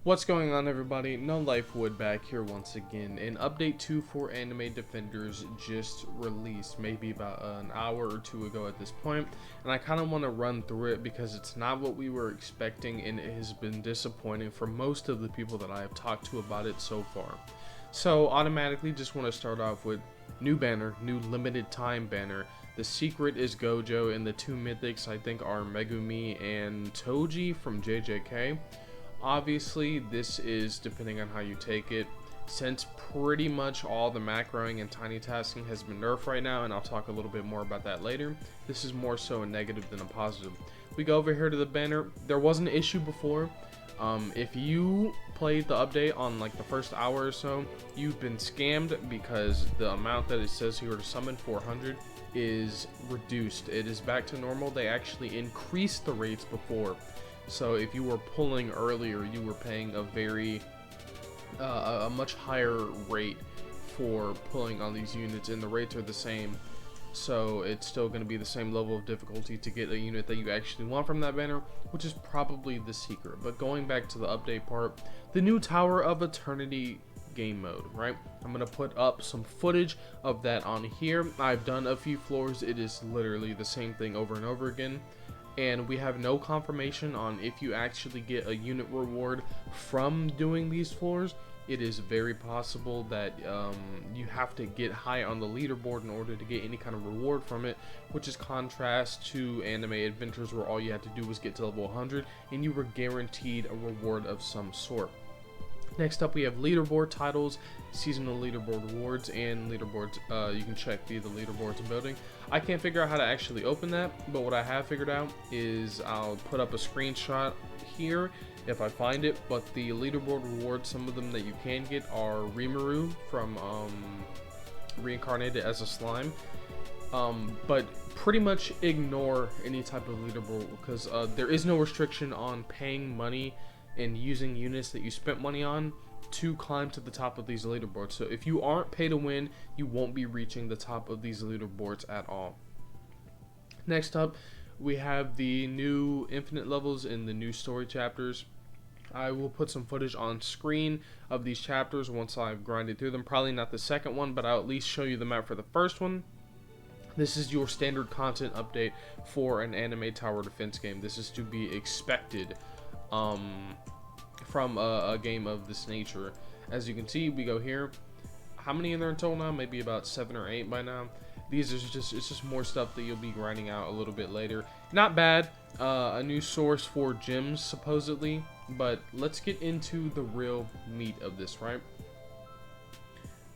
What's going on, everybody? No Life Wood back here once again. An update 2 for Anime Defenders just released maybe about an hour or two ago at this point, and I kind of want to run through it because it's not what we were expecting and it has been disappointing for most of the people that I have talked to about it so far. So automatically just want to start off with new banner, new limited time banner. The secret is Gojo, and the two mythics I think are Megumi and Toji from JJK. Obviously, this is depending on how you take it, since pretty much all the macroing and tiny tasking has been nerfed right now, and I'll talk a little bit more about that later. This is more so a negative than a positive. We go over here to the banner. There was an issue before. If you played the update on like the first hour or so, you've been scammed because the amount that it says here to summon 400 is reduced. It is back to normal. They actually increased the rates before. So if you were pulling earlier, you were paying a much higher rate for pulling on these units, and the rates are the same. So it's still going to be the same level of difficulty to get a unit that you actually want from that banner, which is probably the secret. But going back to the update part, the new Tower of Eternity game mode, right? I'm going to put up some footage of that on here. I've done a few floors. It is literally the same thing over and over again. And we have no confirmation on if you actually get a unit reward from doing these floors. It is very possible that you have to get high on the leaderboard in order to get any kind of reward from it, which is contrast to Anime Adventures, where all you had to do was get to level 100 and you were guaranteed a reward of some sort. Next up, we have leaderboard titles, seasonal leaderboard rewards, and leaderboards. You can check via the leaderboards building. I can't figure out how to actually open that, but what I have figured out is I'll put up a screenshot here if I find it. But the leaderboard rewards, some of them that you can get are Rimuru from Reincarnated as a Slime. But pretty much ignore any type of leaderboard because there is no restriction on paying money and using units that you spent money on to climb to the top of these leaderboards. So if you aren't pay to win, you won't be reaching the top of these leaderboards at all. Next up, we have the new infinite levels in the new story chapters. I will put some footage on screen of these chapters once I've grinded through them. Probably not the second one, but I'll at least show you the map for the first one. This is your standard content update for an anime tower defense game. This is to be expected from a game of this nature. As you can see, we go here. How many in there in total now? Maybe about 7 or 8 by now. These are just, it's just more stuff that you'll be grinding out a little bit later. Not bad. A new source for gems supposedly, but let's get into the real meat of this, right?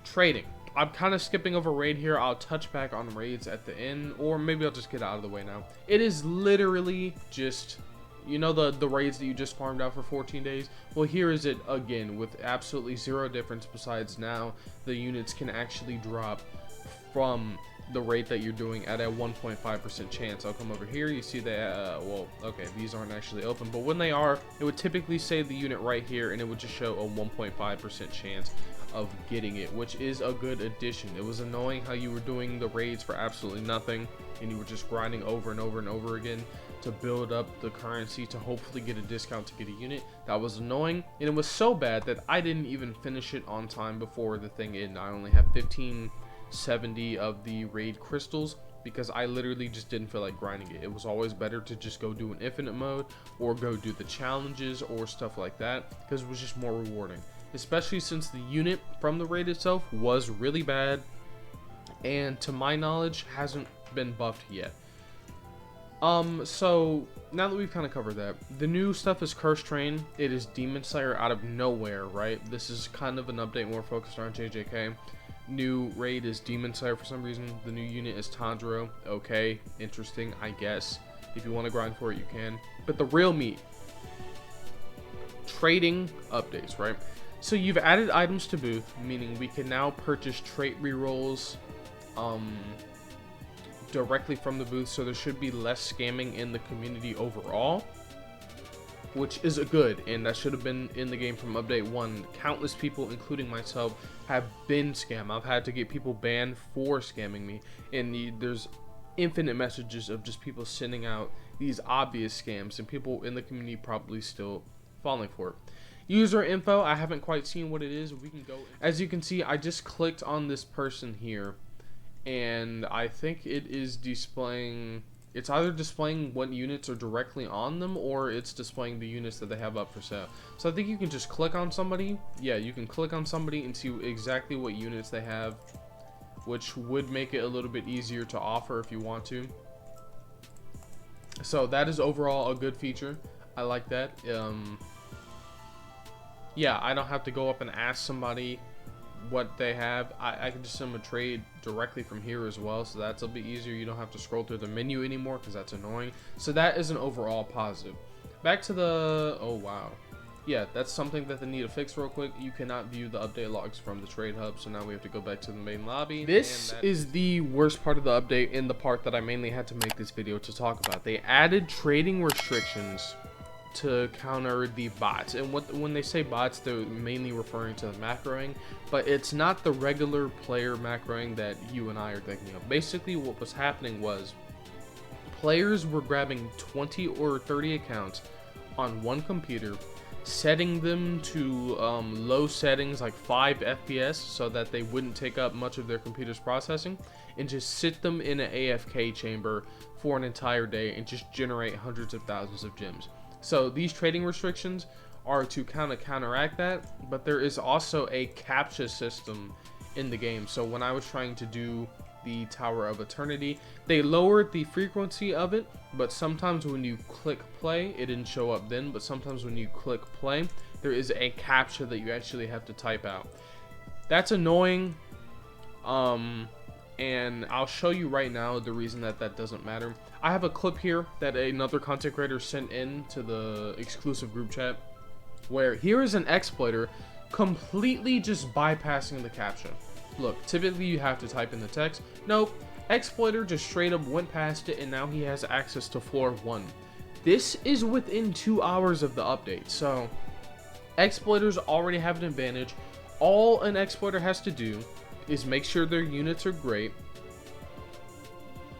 Trading. I'm kind of skipping over raid here. I'll touch back on raids at the end, or maybe I'll just get out of the way now. It is literally just, you know, the raids that you just farmed out for 14 days? Well, here is it again with absolutely zero difference, besides now the units can actually drop from the rate that you're doing at a 1.5% chance. I'll come over here. You see that, well, okay, these aren't actually open, but when they are, it would typically say the unit right here, and it would just show a 1.5% chance of getting it, which is a good addition. It was annoying how you were doing the raids for absolutely nothing, and you were just grinding over and over and over again to build up the currency to hopefully get a discount to get a unit. That was annoying, and it was so bad that I didn't even finish it on time before the thing ended. I only have 1570 of the raid crystals because I literally just didn't feel like grinding it. It was always better to just go do an infinite mode or go do the challenges or stuff like that, because it was just more rewarding, especially since the unit from the raid itself was really bad and to my knowledge hasn't been buffed yet. So now that we've kind of covered that, the new stuff is Curse Train. It is Demon Slayer out of nowhere, right? This is kind of an update more focused on JJK. New raid is Demon Slayer for some reason. The new unit is Tanjiro. Okay, interesting, I guess. If you want to grind for it, you can. But the real meat, trading updates, right? So you've added items to booth, meaning we can now purchase trait rerolls directly from the booth, so there should be less scamming in the community overall, which is a good, and that should have been in the game from update 1. Countless people, including myself, have been scammed. I've had to get people banned for scamming me, and there's infinite messages of just people sending out these obvious scams, and people in the community probably still falling for it. User info, I haven't quite seen what it is. We can go. As you can see, I just clicked on this person here, and I think it is displaying. It's either displaying what units are directly on them, or it's displaying the units that they have up for sale. So I think you can just click on somebody. Yeah, you can click on somebody and see exactly what units they have, which would make it a little bit easier to offer if you want to. So that is overall a good feature. I like that. Yeah, I don't have to go up and ask somebody what they have. I can just send them a trade directly from here as well, so that's a bit easier. You don't have to scroll through the menu anymore because that's annoying. So that is an overall positive. Back to the, oh wow, yeah, that's something that they need to fix real quick. You cannot view the update logs from the trade hub, so now we have to go back to the main lobby. This is the worst part of the update, and the part that I mainly had to make this video to talk about. They added trading restrictions to counter the bots, and when they say bots, they're mainly referring to the macroing, but it's not the regular player macroing that you and I are thinking of. Basically, what was happening was players were grabbing 20 or 30 accounts on one computer, setting them to low settings like 5 FPS so that they wouldn't take up much of their computer's processing, and just sit them in an AFK chamber for an entire day and just generate hundreds of thousands of gems. So these trading restrictions are to kind of counteract that, but there is also a CAPTCHA system in the game. So when I was trying to do the Tower of Eternity, they lowered the frequency of it, but sometimes when you click play, it didn't show up then, but sometimes when you click play, there is a CAPTCHA that you actually have to type out. That's annoying, and I'll show you right now the reason that that doesn't matter. I have a clip here that another content creator sent in to the exclusive group chat, where here is an exploiter completely just bypassing the CAPTCHA. Look, typically you have to type in the text. Nope, exploiter just straight up went past it, and now he has access to floor 1. This is within 2 hours of the update, so exploiters already have an advantage. All an exploiter has to do is make sure their units are great,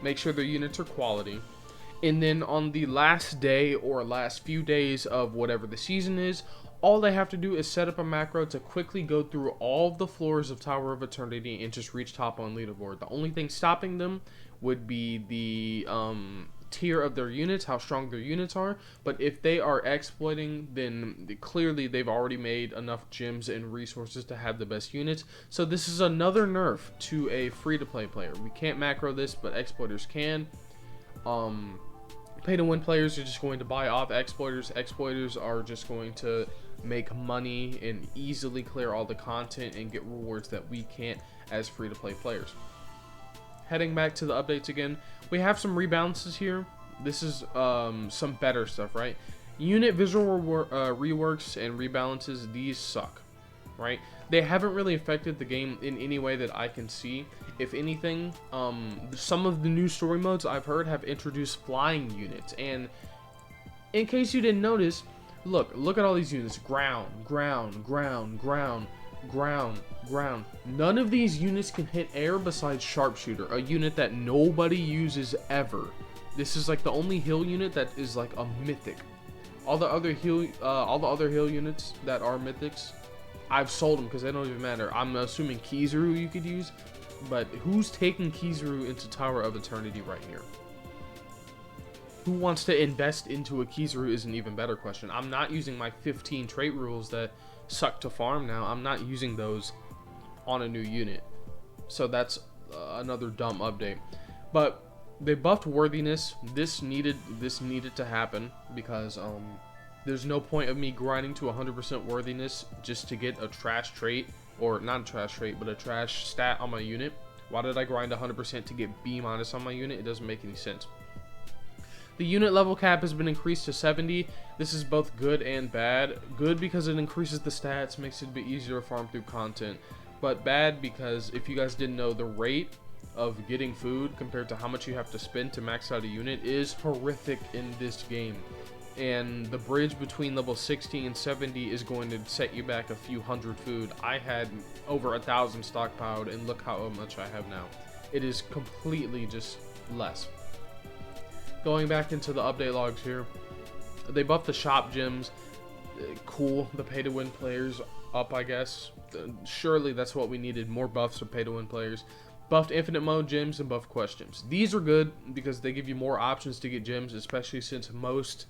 make sure their units are quality, and then on the last day or last few days of whatever the season is, all they have to do is set up a macro to quickly go through all of the floors of Tower of Eternity and just reach top on leaderboard. The only thing stopping them would be the tier of their units, how strong their units are. But if they are exploiting, then clearly they've already made enough gems and resources to have the best units. So this is another nerf to a free-to-play player. We can't macro this, but exploiters can. Pay-to-win players are just going to buy off exploiters. Exploiters are just going to make money and easily clear all the content and get rewards that we can't as free-to-play players. Heading back to the updates again, we have some rebalances here. This is some better stuff, right? Unit visual reworks and rebalances, these suck, right? They haven't really affected the game in any way that I can see. If anything, some of the new story modes I've heard have introduced flying units, and in case you didn't notice, look at all these units. Ground, ground, ground, ground, ground, ground. None of these units can hit air besides Sharpshooter, a unit that nobody uses ever. This is like the only hill unit that is like a mythic. All the other hill units that are mythics, I've sold them because they don't even matter. I'm assuming Kizaru you could use, but who's taking Kizaru into Tower of Eternity right here? Who wants to invest into a Kizaru is an even better question. I'm not using my 15 trait rules that suck to farm now. I'm not using those on a new unit. So that's another dumb update. But they buffed worthiness. This needed to happen because there's no point of me grinding to 100% worthiness just to get a trash trait, or not a trash trait, but a trash stat on my unit. Why did I grind 100% to get B- on my unit? It doesn't make any sense. The unit level cap has been increased to 70. This is both good and bad. Good because it increases the stats, makes it a bit easier to farm through content. But bad because if you guys didn't know, the rate of getting food compared to how much you have to spend to max out a unit is horrific in this game. And the bridge between level 60 and 70 is going to set you back a few hundred food. I had over 1,000 stockpiled, and look how much I have now. It is completely just less. Going back into the update logs here, they buffed the shop gems. Cool, the pay-to-win players up, I guess. Surely that's what we needed, more buffs for pay-to-win players. Buffed infinite mode gems and buffed quest gems. These are good because they give you more options to get gems, especially since most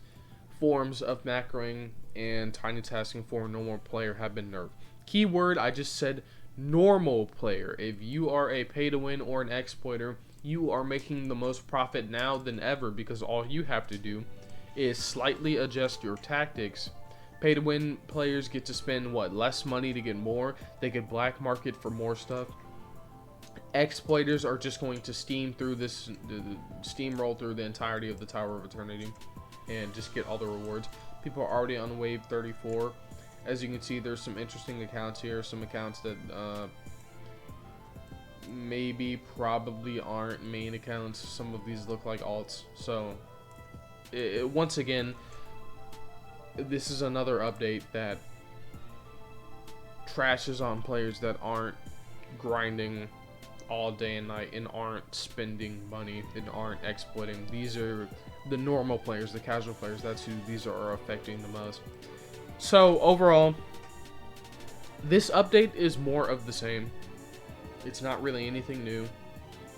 forms of macroing and tiny tasking for a normal player have been nerfed. Keyword, I just said normal player. If you are a pay-to-win or an exploiter, you are making the most profit now than ever because all you have to do is slightly adjust your tactics. Pay-to-win players get to spend, less money to get more. They get black market for more stuff. Exploiters are just going to steamroll through the entirety of the Tower of Eternity and just get all the rewards. People are already on wave 34. As you can see, there's some interesting accounts here. Some accounts that probably aren't main accounts. Some of these look like alts. So, once again, this is another update that trashes on players that aren't grinding all day and night and aren't spending money and aren't exploiting. These are the normal players, the casual players. That's who these are affecting the most. So overall, this update is more of the same. It's not really anything new.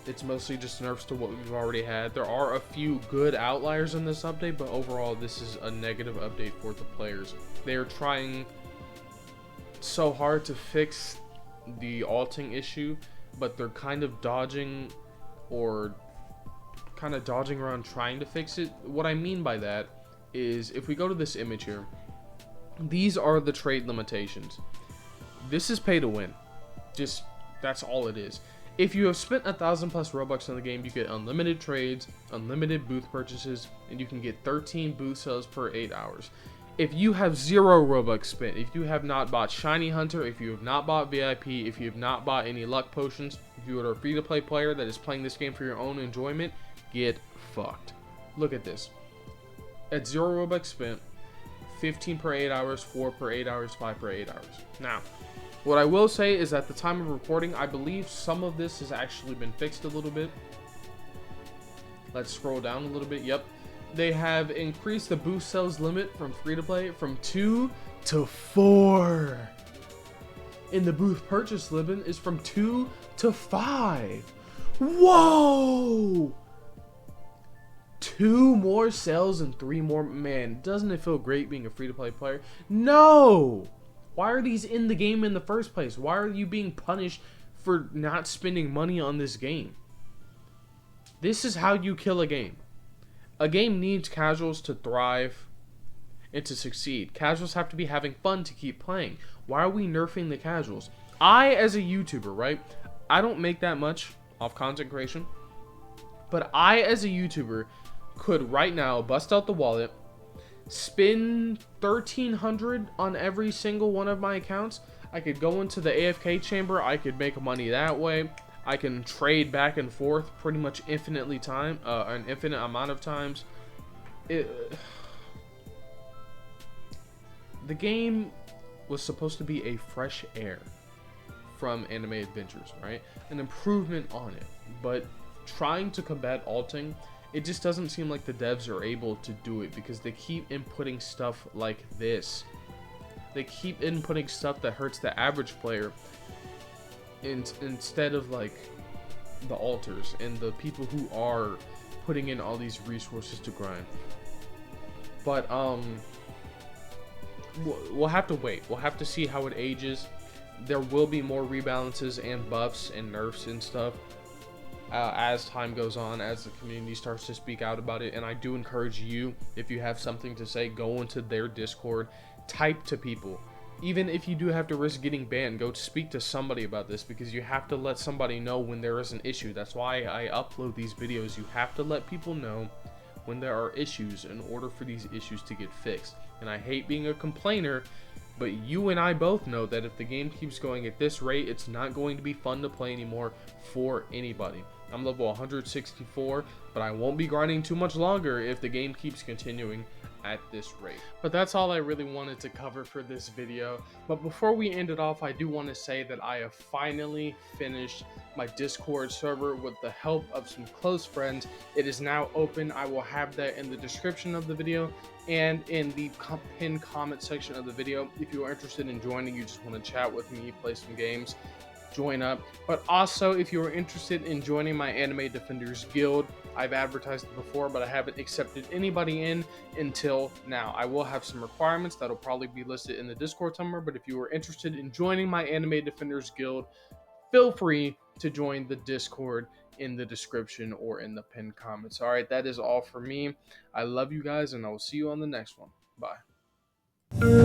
It's mostly just nerfs to what we've already had. There are a few good outliers in this update, but overall this is a negative update for the players. They are trying so hard to fix the alting issue, but they're kind of dodging around trying to fix it. What I mean by that is, if we go to this image here, these are the trade limitations. This is pay to win. Just, that's all it is. If you have spent 1,000 plus Robux in the game, you get unlimited trades, unlimited booth purchases, and you can get 13 booth sales per 8 hours. If you have 0 Robux spent, if you have not bought Shiny Hunter, if you have not bought VIP, if you have not bought any luck potions, if you are a free-to-play player that is playing this game for your own enjoyment, get fucked. Look at this. At 0 Robux spent, 15 per 8 hours, 4 per 8 hours, 5 per 8 hours. Now, what I will say is at the time of recording, I believe some of this has actually been fixed a little bit. Let's scroll down a little bit. Yep. They have increased the boost sales limit from free-to-play from 2 to 4. And the booth purchase limit is from 2 to 5. Whoa! 2 more sales and 3 more. Man, doesn't it feel great being a free-to-play player? No! Why are these in the game in the first place? Why are you being punished for not spending money on this game? This is how you kill a game. A game needs casuals to thrive and to succeed. Casuals have to be having fun to keep playing. Why are we nerfing the casuals? I, as a YouTuber, right? I don't make that much off content creation. But I, as a YouTuber, could right now bust out the wallet, spend 1,300 on every single one of my accounts. I could go into the AFK chamber. I could make money that way. I can trade back and forth pretty much an infinite amount of times. The game was supposed to be a fresh air from Anime Adventures, right? An improvement on it. But trying to combat alting, it just doesn't seem like the devs are able to do it because they keep inputting stuff like this. They keep inputting stuff that hurts the average player instead of like the alters and the people who are putting in all these resources to grind. But we'll have to wait. We'll have to see how it ages. There will be more rebalances and buffs and nerfs and stuff as time goes on, as the community starts to speak out about it. And I do encourage you, if you have something to say, go into their Discord, type to people. Even if you do have to risk getting banned, go speak to somebody about this, because you have to let somebody know when there is an issue. That's why I upload these videos. You have to let people know when there are issues in order for these issues to get fixed. And I hate being a complainer, but you and I both know that if the game keeps going at this rate, it's not going to be fun to play anymore for anybody. I'm level 164, but I won't be grinding too much longer if the game keeps continuing at this rate. But that's all I really wanted to cover for this video. But before we end it off, I do want to say that I have finally finished my Discord server with the help of some close friends. It is now open. I will have that in the description of the video and in the pinned comment section of the video. If you are interested in joining, you just want to chat with me, play some games, join up. But also, if you are interested in joining my Anime Defenders Guild, I've advertised it before, but I haven't accepted anybody in until now. I will have some requirements that'll probably be listed in the Discord somewhere, but if you are interested in joining my Anime Defenders Guild, feel free to join the Discord in the description or in the pinned comments. All right, that is all for me. I love you guys, and I will see you on the next one. Bye.